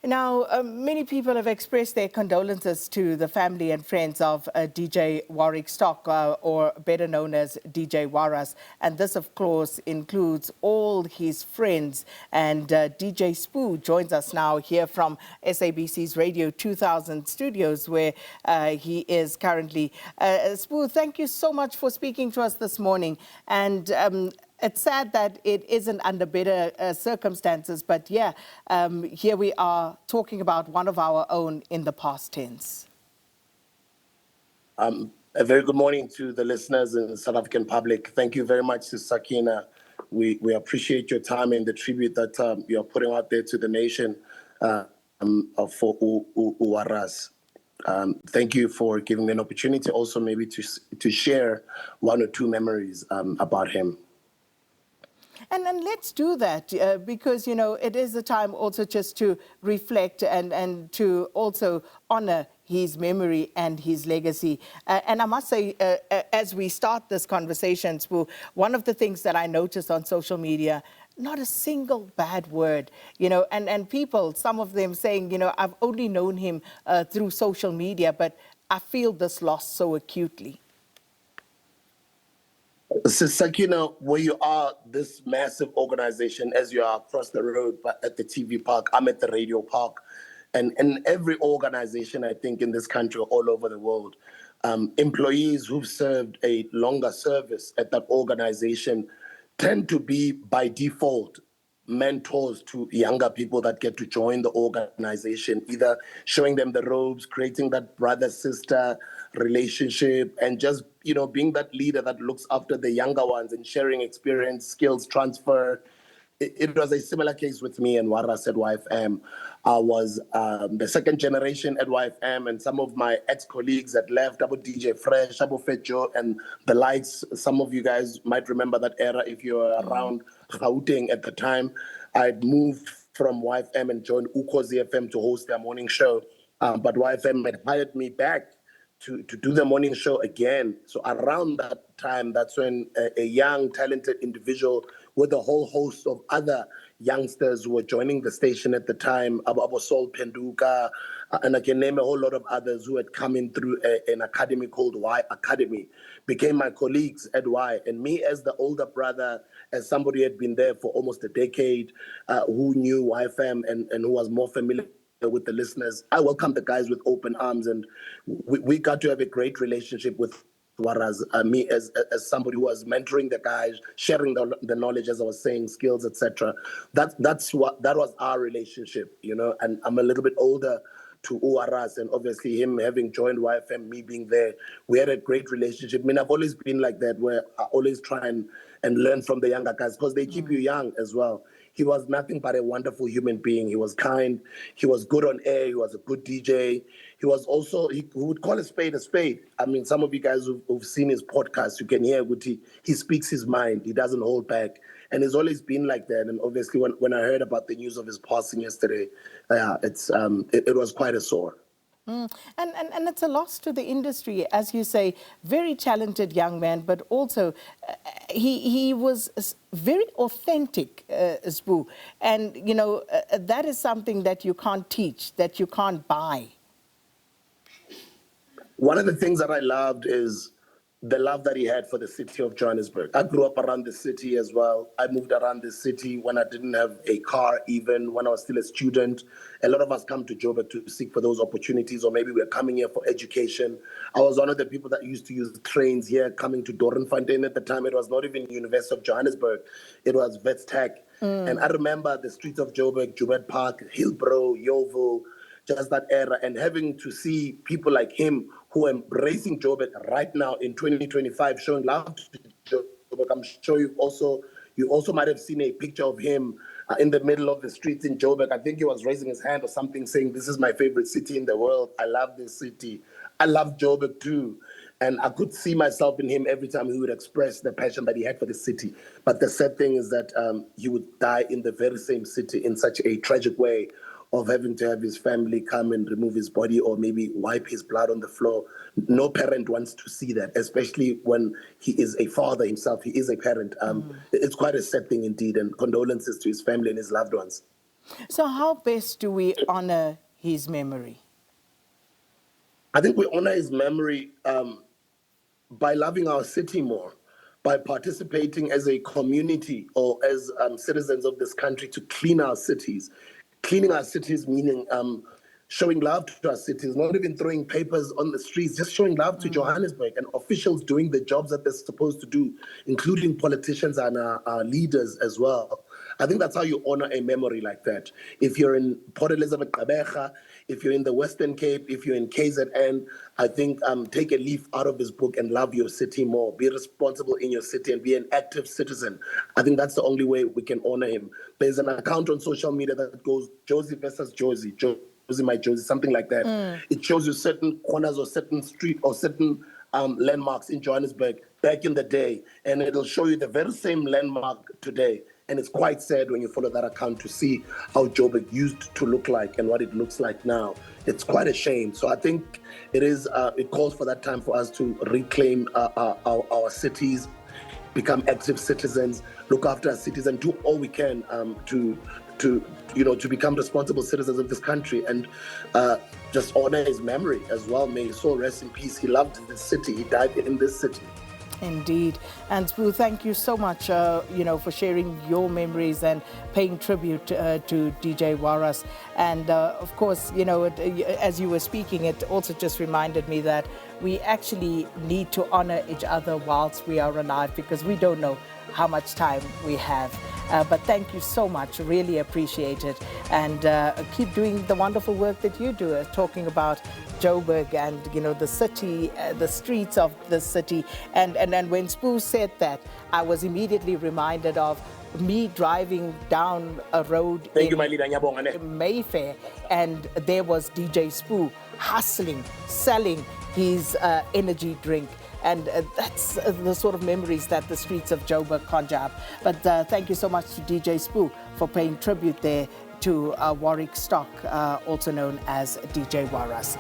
Now, many people have expressed their condolences to the family and friends of DJ Warrick Stock, or better known as DJ Waras. And this, of course, includes all his friends. And DJ Sbu joins us now here from SABC's Radio 2000 studios, where he is currently. Sbu, thank you so much for speaking to us this morning. And it's sad that it isn't under better circumstances, but yeah, here we are talking about one of our own in the past tense. A very good morning to the listeners in the South African public. Thank you very much to Sakina. We appreciate your time and the tribute that you're putting out there to the nation for Waras. Thank you for giving me an opportunity also maybe to share one or two memories about him. And let's do that because, you know, it is a time also just to reflect and to also honor his memory and his legacy. And I must say, as we start this conversation, Sbu, one of the things that I noticed on social media, not a single bad word, you know, and people, some of them saying, you know, I've only known him through social media, but I feel this loss so acutely. Sakina, where you are, this massive organization, as you are across the road but at the TV park, I'm at the radio park, and in every organization, I think, in this country, all over the world, employees who've served a longer service at that organization tend to be, by default, mentors to younger people that get to join the organization, either showing them the ropes, creating that brother-sister relationship, and just, you know, being that leader that looks after the younger ones and sharing experience, skills transfer. It was a similar case with me and Waras at YFM. I was the second generation at YFM, and some of my ex-colleagues that left, about DJ Fresh, Abu Fejo, and the likes. Some of you guys might remember that era if you were around Gauteng at the time. I'd moved from YFM and joined Ukhozi FM to host their morning show. But YFM had hired me back to do the morning show again. So around that time, that's when a young, talented individual with a whole host of other youngsters who were joining the station at the time, Abu Sol Penduka, and I can name a whole lot of others who had come in through an academy called Y Academy, became my colleagues at Y. And me as the older brother, as somebody who had been there for almost a decade, who knew YFM and who was more familiar with the listeners, I welcomed the guys with open arms, and we got to have a great relationship with Waras. Me as somebody who was mentoring the guys, sharing the knowledge, as I was saying, skills, etc. That was our relationship, you know. And I'm a little bit older to Waras, and obviously him having joined YFM, me being there, we had a great relationship. I mean, I've always been like that, where I always try and learn from the younger guys because they keep you young as well. He was nothing but a wonderful human being. He was kind. He was good on air. He was a good DJ. He was also, he would call a spade a spade. I mean, some of you guys who've seen his podcast, you can hear Guti. He speaks his mind. He doesn't hold back. And it's always been like that. And obviously, when I heard about the news of his passing yesterday, it was quite a sore. And it's a loss to the industry, as you say, very talented young man, but also he was very authentic, Sbu. And, you know, that is something that you can't teach, that you can't buy. One of the things that I loved is the love that he had for the city of Johannesburg. I grew up around the city as well. I moved around the city when I didn't have a car, even when I was still a student. A lot of us come to Joburg to seek for those opportunities, or maybe we're coming here for education. I was one of the people that used to use trains here, coming to Doornfontein at the time. It was not even University of Johannesburg. It was Wits Tech. And I remember the streets of Joburg, Joburg Park, Hillbrow, Yeoville, just that era, and having to see people like him who are embracing Joburg right now in 2025, showing love to Joburg. I'm sure you also might have seen a picture of him in the middle of the streets in Joburg. I think he was raising his hand or something, saying, "This is my favorite city in the world. I love this city. I love Joburg too." And I could see myself in him every time he would express the passion that he had for the city. But the sad thing is that he would die in the very same city in such a tragic way, of having to have his family come and remove his body or maybe wipe his blood on the floor. No parent wants to see that, especially when he is a father himself. He is a parent. It's quite a sad thing indeed, and condolences to his family and his loved ones. So how best do we honor his memory? I think we honor his memory by loving our city more, by participating as a community or as citizens of this country to clean our cities. Cleaning our cities meaning showing love to our cities, not even throwing papers on the streets, just showing love to Johannesburg and officials doing the jobs that they're supposed to do, including politicians and our leaders as well. I think that's how you honor a memory like that. If you're in Port Elizabeth, Gqeberha, if you're in the Western Cape, if you're in KZN, I think take a leaf out of his book and love your city more. Be responsible in your city and be an active citizen. I think that's the only way we can honor him. There's an account on social media that goes Josie versus Josie, Josie my Josie, something like that. It shows you certain corners or certain street or certain landmarks in Johannesburg back in the day, and it'll show you the very same landmark today. And it's quite sad when you follow that account to see how Joburg used to look like and what it looks like now. It's quite a shame. So I think it calls for that time for us to reclaim our cities, become active citizens, look after our cities, and do all we can to become responsible citizens of this country and just honor his memory as well. May his soul rest in peace. He loved this city. He died in this city. Indeed. And Sbu, thank you so much, for sharing your memories and paying tribute to DJ Warras. And of course, as you were speaking, it also just reminded me that we actually need to honor each other whilst we are alive, because we don't know how much time we have. But thank you so much, really appreciate it. And keep doing the wonderful work that you do, talking about Joburg and, the city, the streets of the city. And when Sbu said that, I was immediately reminded of me driving down a road in Mayfair, and there was DJ Sbu hustling, selling his energy drink. And that's the sort of memories that the streets of Joburg conjure up. But thank you so much to DJ Sbu for paying tribute there to Warrick Stock, also known as DJ Warras.